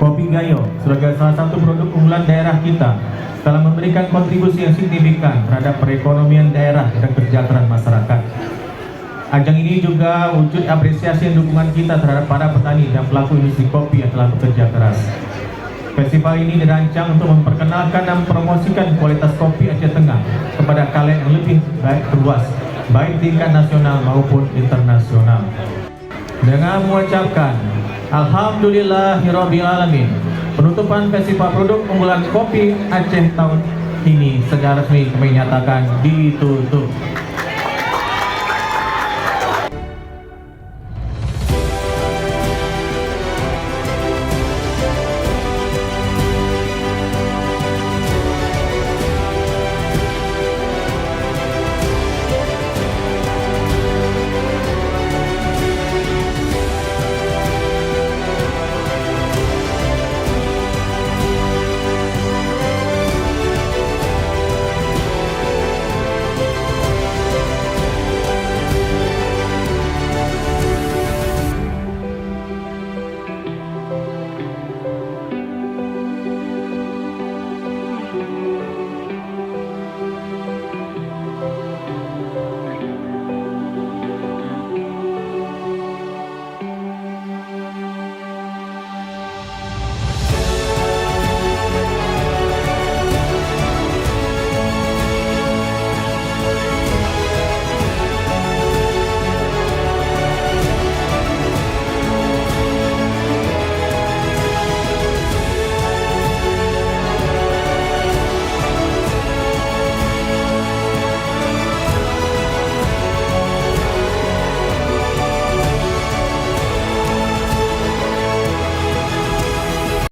Kopi Gayo sebagai salah satu produk unggulan daerah kita telah memberikan kontribusi yang signifikan terhadap perekonomian daerah dan kesejahteraan masyarakat. Ajang ini juga wujud apresiasi dan dukungan kita terhadap para petani dan pelaku industri kopi yang telah bekerja keras. Festival ini dirancang untuk memperkenalkan dan mempromosikan kualitas kopi Aceh Tengah kepada kalian yang lebih luas, baik tingkat nasional maupun internasional. Dengan mengucapkan Alhamdulillahirabbil alamin, penutupan Festival Produk Unggulan Kopi Aceh tahun ini secara resmi kami nyatakan ditutup.